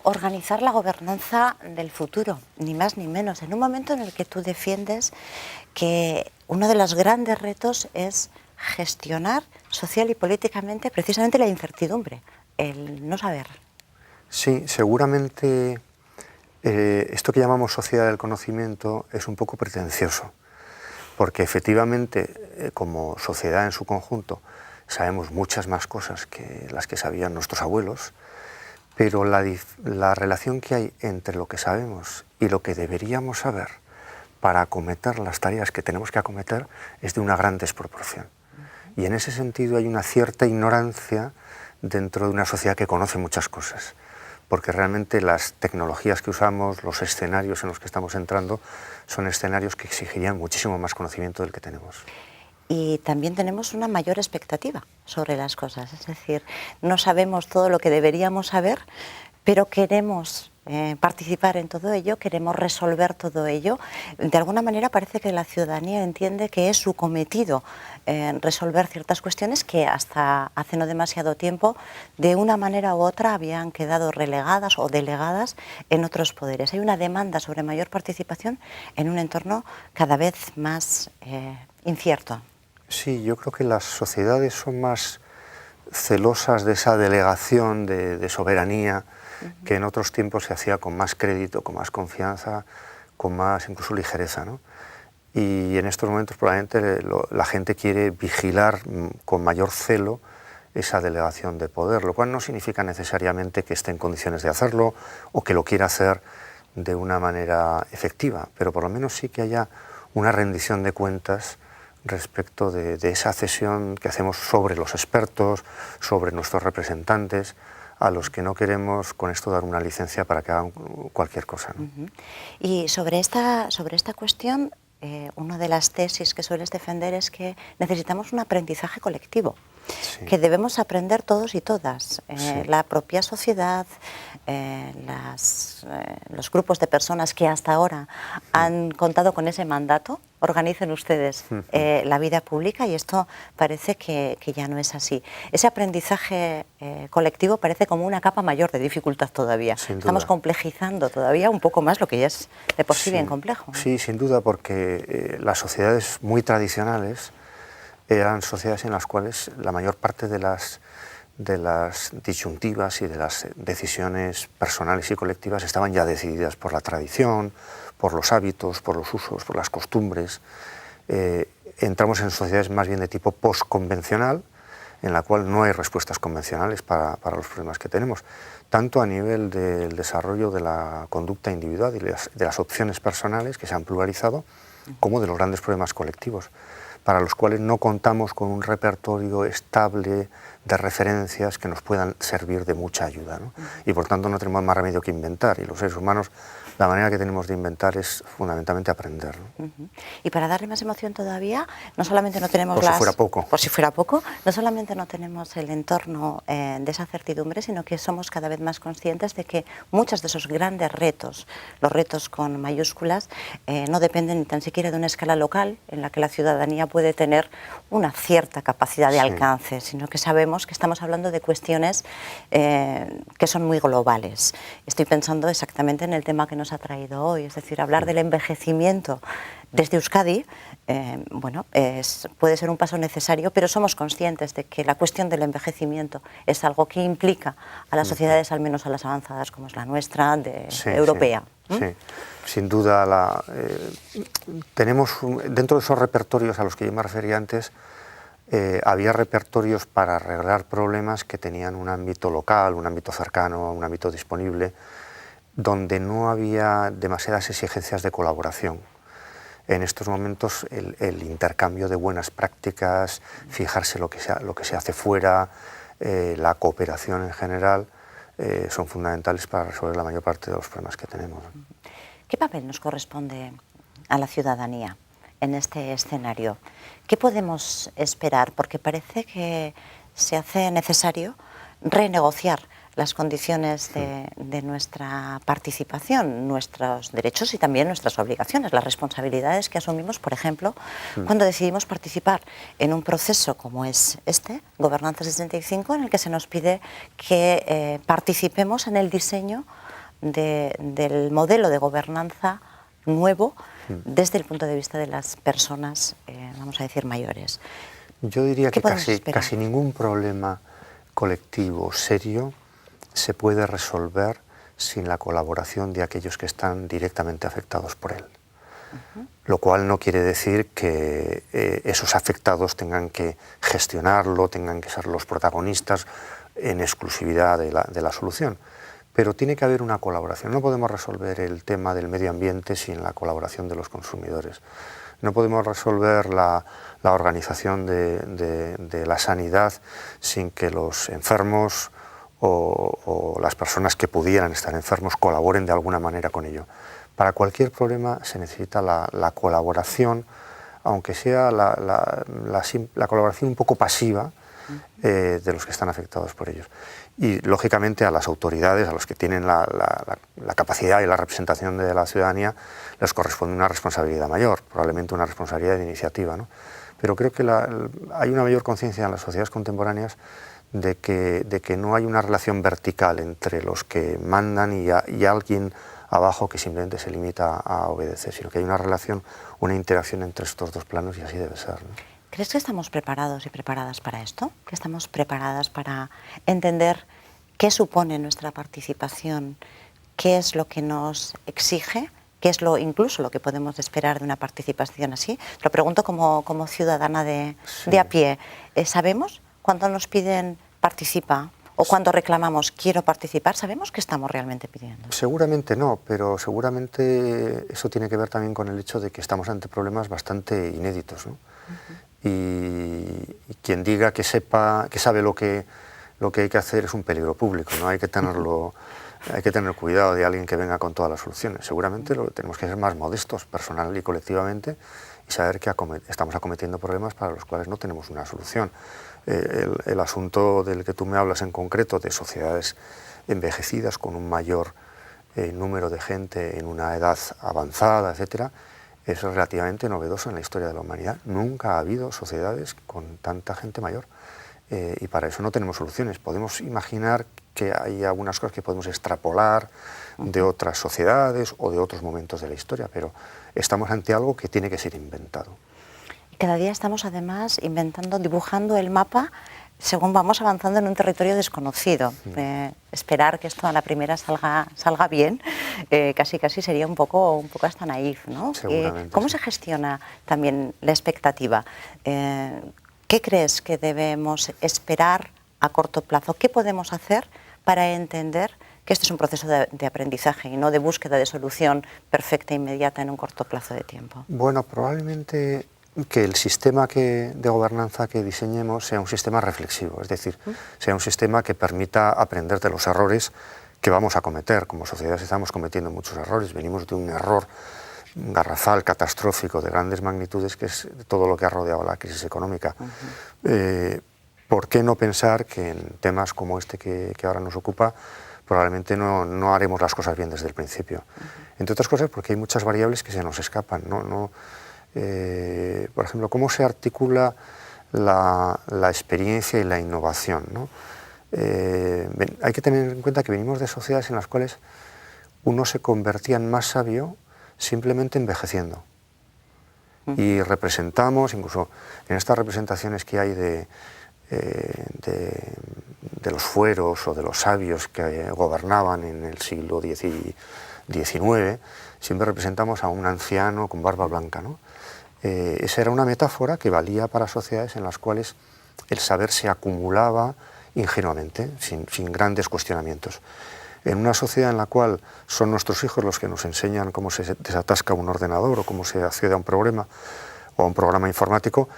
organizar la gobernanza del futuro, ni más ni menos, en un momento en el que tú defiendes que uno de los grandes retos es gestionar social y políticamente precisamente la incertidumbre, el no saber. Sí, seguramente esto que llamamos sociedad del conocimiento es un poco pretencioso, porque efectivamente como sociedad en su conjunto sabemos muchas más cosas que las que sabían nuestros abuelos, pero la relación que hay entre lo que sabemos y lo que deberíamos saber para acometer las tareas que tenemos que acometer es de una gran desproporción. Y en ese sentido hay una cierta ignorancia dentro de una sociedad que conoce muchas cosas, porque realmente las tecnologías que usamos, los escenarios en los que estamos entrando, son escenarios que exigirían muchísimo más conocimiento del que tenemos. Y también tenemos una mayor expectativa sobre las cosas, es decir, no sabemos todo lo que deberíamos saber, pero queremos participar en todo ello, queremos resolver todo ello. De alguna manera parece que la ciudadanía entiende que es su cometido resolver ciertas cuestiones que hasta hace no demasiado tiempo, de una manera u otra, habían quedado relegadas o delegadas en otros poderes. Hay una demanda sobre mayor participación en un entorno cada vez más incierto. Sí, yo creo que las sociedades son más celosas de esa delegación de soberanía que en otros tiempos se hacía con más crédito, con más confianza, con más incluso ligereza, ¿no? Y en estos momentos probablemente la gente quiere vigilar con mayor celo esa delegación de poder, lo cual no significa necesariamente que esté en condiciones de hacerlo o que lo quiera hacer de una manera efectiva, pero por lo menos sí que haya una rendición de cuentas respecto de esa cesión que hacemos sobre los expertos, sobre nuestros representantes, a los que no queremos con esto dar una licencia para que hagan cualquier cosa, ¿no? Y sobre esta cuestión, una de las tesis que sueles defender es que necesitamos un aprendizaje colectivo, Sí. que debemos aprender todos y todas, Sí. la propia sociedad, los grupos de personas que hasta ahora han contado con ese mandato, organicen ustedes la vida pública, y esto parece que ya no es así. Ese aprendizaje colectivo parece como una capa mayor de dificultad todavía. Estamos complejizando todavía un poco más lo que ya es de por sí bien complejo, ¿no? Sí, sin duda, porque las sociedades muy tradicionales eran sociedades en las cuales la mayor parte de las disyuntivas y de las decisiones personales y colectivas estaban ya decididas por la tradición, por los hábitos, por los usos, por las costumbres. Entramos en sociedades más bien de tipo postconvencional, en la cual no hay respuestas convencionales para los problemas que tenemos, tanto a nivel del desarrollo de la conducta individual y de las opciones personales que se han pluralizado, como de los grandes problemas colectivos, para los cuales no contamos con un repertorio estable de referencias que nos puedan servir de mucha ayuda, ¿no? Y por tanto no tenemos más remedio que inventar, y los seres humanos la manera que tenemos de inventar es fundamentalmente aprender, ¿no? Y para darle más emoción todavía, no solamente no tenemos si fuera poco. Por si fuera poco, no solamente no tenemos el entorno de esa certidumbre, sino que somos cada vez más conscientes de que muchos de esos grandes retos, los retos con mayúsculas, no dependen ni tan siquiera de una escala local en la que la ciudadanía puede tener una cierta capacidad de alcance, sino que sabemos que estamos hablando de cuestiones que son muy globales. Estoy pensando exactamente en el tema que nos ha traído hoy, es decir, hablar del envejecimiento desde Euskadi, puede ser un paso necesario, pero somos conscientes de que la cuestión del envejecimiento es algo que implica a las sociedades, al menos a las avanzadas como es la nuestra, europea. Sí, sin duda. Tenemos dentro de esos repertorios a los que yo me refería antes, había repertorios para arreglar problemas que tenían un ámbito local, un ámbito cercano, un ámbito disponible, donde no había demasiadas exigencias de colaboración. En estos momentos el intercambio de buenas prácticas, fijarse lo que se hace fuera, la cooperación en general, son fundamentales para resolver la mayor parte de los problemas que tenemos. ¿Qué papel nos corresponde a la ciudadanía en este escenario? ¿Qué podemos esperar? Porque parece que se hace necesario renegociar las condiciones de nuestra participación, nuestros derechos y también nuestras obligaciones, las responsabilidades que asumimos, por ejemplo, cuando decidimos participar en un proceso como es este, Gobernanza 65, en el que se nos pide que participemos en el diseño del modelo de gobernanza nuevo desde el punto de vista de las personas, vamos a decir, mayores. Yo diría que ¿Qué casi ningún problema colectivo serio se puede resolver sin la colaboración de aquellos que están directamente afectados por él. Lo cual no quiere decir que esos afectados tengan que gestionarlo, tengan que ser los protagonistas en exclusividad de la solución. Pero tiene que haber una colaboración. No podemos resolver el tema del medio ambiente sin la colaboración de los consumidores. No podemos resolver la organización de la sanidad sin que los enfermos o las personas que pudieran estar enfermos colaboren de alguna manera con ello. Para cualquier problema se necesita la colaboración, aunque sea la colaboración un poco pasiva de los que están afectados por ellos. Y, lógicamente, a las autoridades, a los que tienen la capacidad y la representación de la ciudadanía, les corresponde una responsabilidad mayor, probablemente una responsabilidad de iniciativa, ¿no? Pero creo que hay una mayor conciencia en las sociedades contemporáneas de que no hay una relación vertical entre los que mandan y alguien abajo que simplemente se limita a obedecer, sino que hay una relación, una interacción entre estos dos planos, y así debe ser, ¿no? ¿Crees que estamos preparados y preparadas para esto? ¿Que estamos preparadas para entender qué supone nuestra participación, qué es lo que nos exige, qué es incluso lo que podemos esperar de una participación así? Lo pregunto como ciudadana de a pie. ¿Sabemos cuando nos piden participa o cuando reclamamos quiero participar? ¿Sabemos qué estamos realmente pidiendo? Seguramente no, pero seguramente eso tiene que ver también con el hecho de que estamos ante problemas bastante inéditos, ¿no? Y quien diga que sabe lo que hay que hacer es un peligro público, ¿no? Hay que tener cuidado de alguien que venga con todas las soluciones. Seguramente tenemos que ser más modestos personal y colectivamente y saber que estamos acometiendo problemas para los cuales no tenemos una solución. El asunto del que tú me hablas en concreto, de sociedades envejecidas con un mayor número de gente en una edad avanzada, etcétera, es relativamente novedoso en la historia de la humanidad. Nunca ha habido sociedades con tanta gente mayor y para eso no tenemos soluciones. Podemos imaginar que hay algunas cosas que podemos extrapolar de otras sociedades o de otros momentos de la historia, pero estamos ante algo que tiene que ser inventado. Cada día estamos además inventando, dibujando el mapa según vamos avanzando en un territorio desconocido. Esperar que esto a la primera salga bien, casi sería un poco hasta naif, ¿no? ¿Cómo se gestiona también la expectativa? ¿Qué crees que debemos esperar a corto plazo? ¿Qué podemos hacer para entender que este es un proceso de aprendizaje y no de búsqueda de solución perfecta e inmediata en un corto plazo de tiempo? Bueno, probablemente que el sistema de gobernanza que diseñemos sea un sistema reflexivo, es decir, sea un sistema que permita aprender de los errores que vamos a cometer. Como sociedades estamos cometiendo muchos errores, venimos de un error garrafal, catastrófico, de grandes magnitudes, que es todo lo que ha rodeado la crisis económica. ¿Por qué no pensar que en temas como este que ahora nos ocupa, probablemente no haremos las cosas bien desde el principio? Entre otras cosas porque hay muchas variables que se nos escapan, por ejemplo, cómo se articula la experiencia y la innovación, ¿no? Hay que tener en cuenta que venimos de sociedades en las cuales uno se convertía en más sabio simplemente envejeciendo. Y representamos, incluso en estas representaciones que hay de los fueros o de los sabios que gobernaban en el siglo XIX, siempre representamos a un anciano con barba blanca, ¿no? Esa era una metáfora que valía para sociedades en las cuales el saber se acumulaba ingenuamente, sin grandes cuestionamientos. En una sociedad en la cual son nuestros hijos los que nos enseñan cómo se desatasca un ordenador o cómo se accede a un programa o a un programa informático,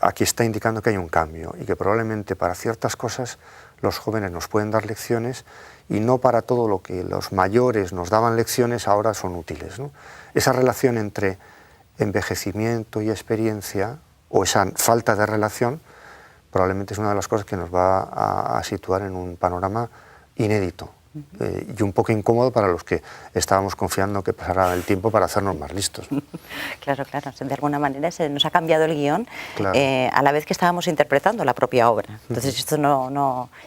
aquí está indicando que hay un cambio y que probablemente para ciertas cosas los jóvenes nos pueden dar lecciones y no para todo lo que los mayores nos daban lecciones ahora son útiles, ¿no? Esa relación entre envejecimiento y experiencia, o esa falta de relación, probablemente es una de las cosas que nos va a situar en un panorama inédito y un poco incómodo para los que estábamos confiando que pasara el tiempo para hacernos más listos. Claro, claro. De alguna manera se nos ha cambiado el guión, Claro. a la vez que estábamos interpretando la propia obra. Entonces esto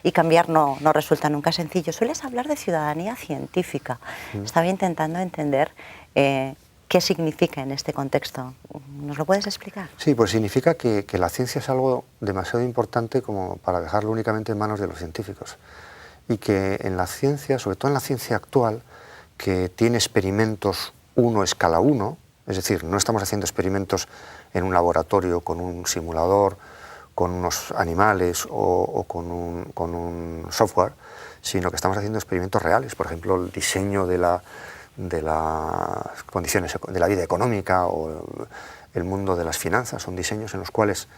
y cambiar no resulta nunca sencillo. Sueles hablar de ciudadanía científica. Estaba intentando entender qué significa en este contexto. ¿Nos lo puedes explicar? Sí, pues significa que la ciencia es algo demasiado importante como para dejarlo únicamente en manos de los científicos. Y que en la ciencia, sobre todo en la ciencia actual, que tiene experimentos 1 escala 1, es decir, no estamos haciendo experimentos en un laboratorio con un simulador, con unos animales o con un software, sino que estamos haciendo experimentos reales, por ejemplo, el diseño de las condiciones de la vida económica o el mundo de las finanzas, son diseños en los cuales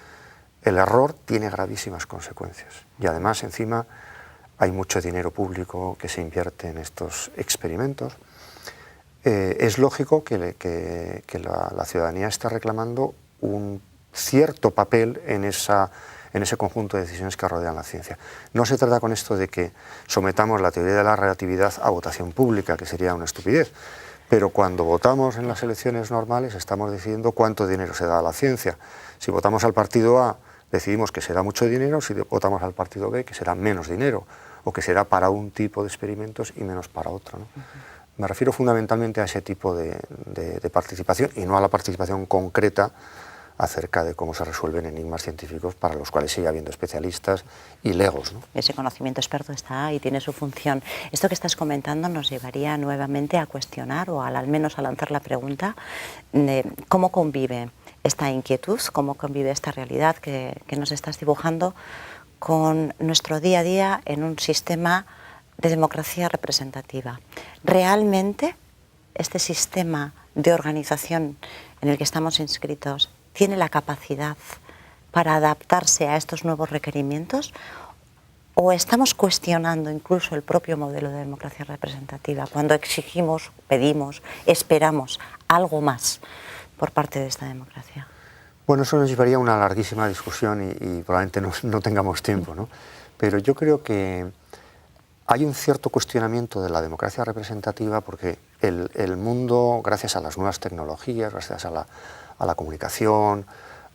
el error tiene gravísimas consecuencias y además encima hay mucho dinero público que se invierte en estos experimentos. Es lógico que la ciudadanía está reclamando un cierto papel en ese conjunto de decisiones que rodean la ciencia. No se trata con esto de que sometamos la teoría de la relatividad a votación pública, que sería una estupidez, pero cuando votamos en las elecciones normales estamos decidiendo cuánto dinero se da a la ciencia. Si votamos al partido A, decidimos que será mucho dinero, si votamos al partido B, que será menos dinero, o que será para un tipo de experimentos y menos para otro, ¿no? Me refiero fundamentalmente a ese tipo de participación y no a la participación concreta acerca de cómo se resuelven enigmas científicos para los cuales sigue habiendo especialistas y legos, ¿no? Ese conocimiento experto está y tiene su función. Esto que estás comentando nos llevaría nuevamente a cuestionar o al menos a lanzar la pregunta de cómo convive esta inquietud, cómo convive esta realidad que nos estás dibujando con nuestro día a día en un sistema de democracia representativa. ¿Realmente este sistema de organización en el que estamos inscritos tiene la capacidad para adaptarse a estos nuevos requerimientos? ¿O estamos cuestionando incluso el propio modelo de democracia representativa cuando exigimos, pedimos, esperamos algo más por parte de esta democracia? Bueno, eso nos llevaría a una larguísima discusión y probablemente no tengamos tiempo, ¿no? Pero yo creo que hay un cierto cuestionamiento de la democracia representativa porque el mundo, gracias a las nuevas tecnologías, gracias a la comunicación,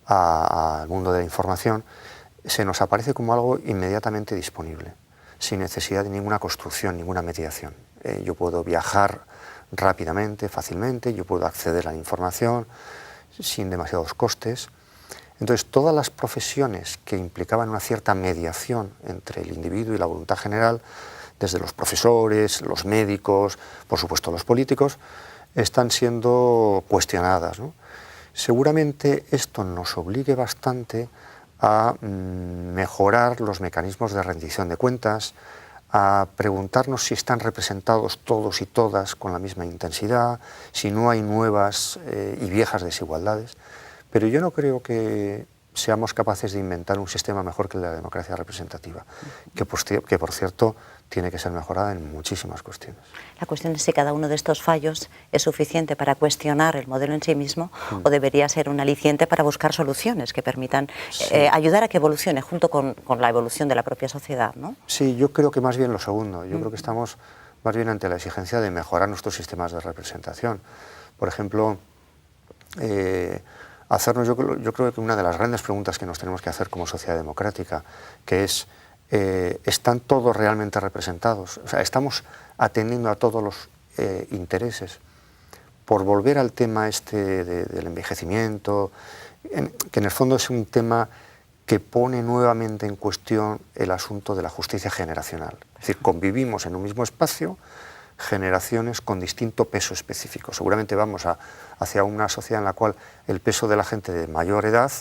al mundo de la información, se nos aparece como algo inmediatamente disponible, sin necesidad de ninguna construcción, ninguna mediación. Yo puedo viajar rápidamente, fácilmente, yo puedo acceder a la información sin demasiados costes. Entonces, todas las profesiones que implicaban una cierta mediación entre el individuo y la voluntad general, desde los profesores, los médicos, por supuesto los políticos, están siendo cuestionadas, ¿no? Seguramente esto nos obligue bastante a mejorar los mecanismos de rendición de cuentas, a preguntarnos si están representados todos y todas con la misma intensidad, si no hay nuevas y viejas desigualdades. Pero yo no creo que seamos capaces de inventar un sistema mejor que la democracia representativa, que por cierto tiene que ser mejorada en muchísimas cuestiones. La cuestión es si cada uno de estos fallos es suficiente para cuestionar el modelo en sí mismo o debería ser un aliciente para buscar soluciones que permitan ayudar a que evolucione junto con la evolución de la propia sociedad, ¿no? Sí, yo creo que más bien lo segundo. Yo creo que estamos más bien ante la exigencia de mejorar nuestros sistemas de representación. Por ejemplo, yo creo que una de las grandes preguntas que nos tenemos que hacer como sociedad democrática, que es ¿están todos realmente representados? O sea, ¿estamos atendiendo a todos los intereses? Por volver al tema del envejecimiento, que en el fondo es un tema que pone nuevamente en cuestión el asunto de la justicia generacional. Es decir, convivimos en un mismo espacio generaciones con distinto peso específico. Seguramente vamos hacia una sociedad en la cual el peso de la gente de mayor edad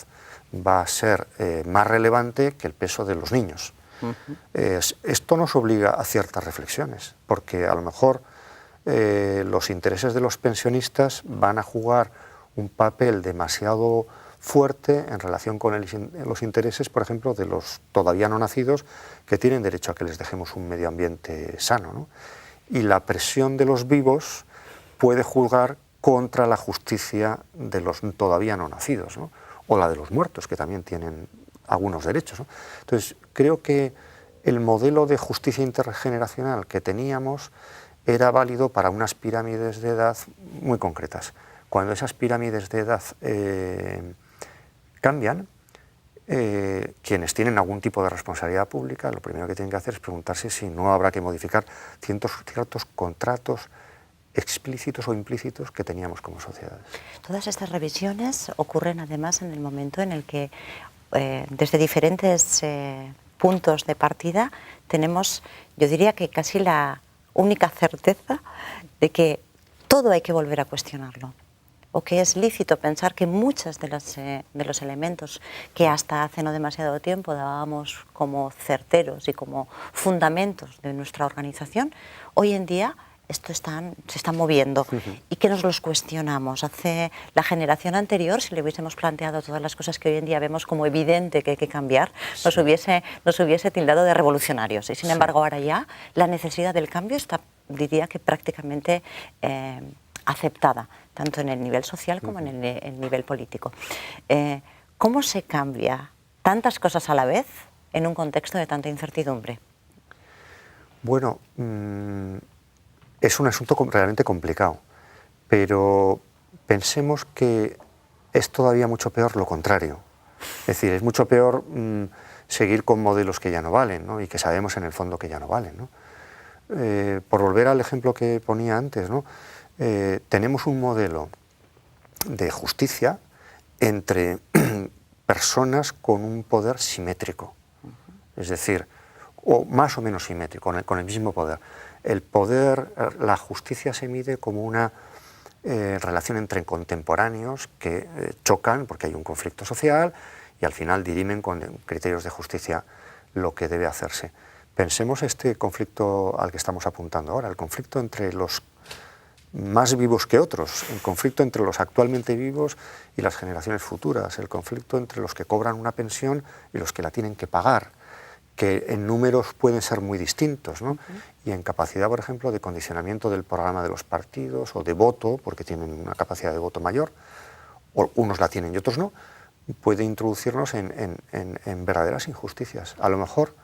va a ser más relevante que el peso de los niños. Esto nos obliga a ciertas reflexiones, porque a lo mejor los intereses de los pensionistas van a jugar un papel demasiado fuerte en relación con los intereses, por ejemplo, de los todavía no nacidos que tienen derecho a que les dejemos un medio ambiente sano, ¿no? Y la presión de los vivos puede jugar contra la justicia de los todavía no nacidos, ¿no? O la de los muertos, que también tienen algunos derechos, ¿no? Entonces, creo que el modelo de justicia intergeneracional que teníamos era válido para unas pirámides de edad muy concretas. Cuando esas pirámides de edad cambian, quienes tienen algún tipo de responsabilidad pública, lo primero que tienen que hacer es preguntarse si no habrá que modificar ciertos contratos explícitos o implícitos que teníamos como sociedades. Todas estas revisiones ocurren además en el momento en el que desde diferentes puntos de partida tenemos, yo diría que casi la única certeza de que todo hay que volver a cuestionarlo, o que es lícito pensar que muchos de los elementos que hasta hace no demasiado tiempo dábamos como certeros y como fundamentos de nuestra organización, hoy en día se están moviendo y que nos los cuestionamos. Hace la generación anterior, si le hubiésemos planteado todas las cosas que hoy en día vemos como evidente que hay que cambiar, nos hubiese tildado de revolucionarios. Y sin embargo ahora ya la necesidad del cambio está, diría que prácticamente aceptada, tanto en el nivel social como en el nivel político. ¿Cómo se cambia tantas cosas a la vez en un contexto de tanta incertidumbre? Bueno, es un asunto realmente complicado, pero pensemos que es todavía mucho peor lo contrario. Es decir, es mucho peor seguir con modelos que ya no valen, ¿no? Y que sabemos en el fondo que ya no valen, ¿no? Por volver al ejemplo que ponía antes, ¿no? Tenemos un modelo de justicia entre personas con un poder simétrico, es decir, o más o menos simétrico, con el mismo poder. El poder, la justicia se mide como una relación entre contemporáneos que chocan porque hay un conflicto social y al final dirimen con criterios de justicia lo que debe hacerse. Pensemos este conflicto al que estamos apuntando ahora, el conflicto entre los más vivos que otros, el conflicto entre los actualmente vivos y las generaciones futuras, el conflicto entre los que cobran una pensión y los que la tienen que pagar, que en números pueden ser muy distintos, ¿no? Y en capacidad, por ejemplo, de condicionamiento del programa de los partidos o de voto, porque tienen una capacidad de voto mayor, o unos la tienen y otros no, puede introducirnos en verdaderas injusticias. A lo mejor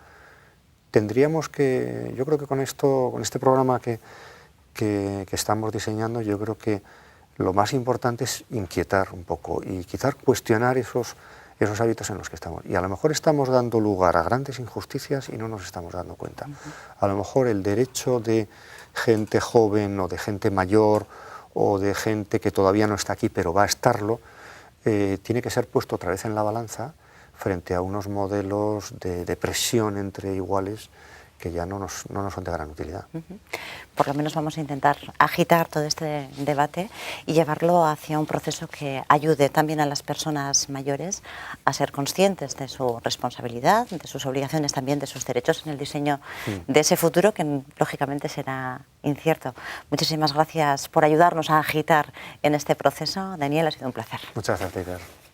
tendríamos que, yo creo que con este programa que estamos diseñando, yo creo que lo más importante es inquietar un poco y quizás cuestionar esos hábitos en los que estamos. Y a lo mejor estamos dando lugar a grandes injusticias y no nos estamos dando cuenta. A lo mejor el derecho de gente joven o de gente mayor o de gente que todavía no está aquí pero va a estarlo, tiene que ser puesto otra vez en la balanza frente a unos modelos de presión entre iguales que ya no nos son de gran utilidad. Por lo menos vamos a intentar agitar todo este debate y llevarlo hacia un proceso que ayude también a las personas mayores a ser conscientes de su responsabilidad, de sus obligaciones, también de sus derechos en el diseño de ese futuro que lógicamente será incierto. Muchísimas gracias por ayudarnos a agitar en este proceso. Daniel, ha sido un placer. Muchas gracias, Iker.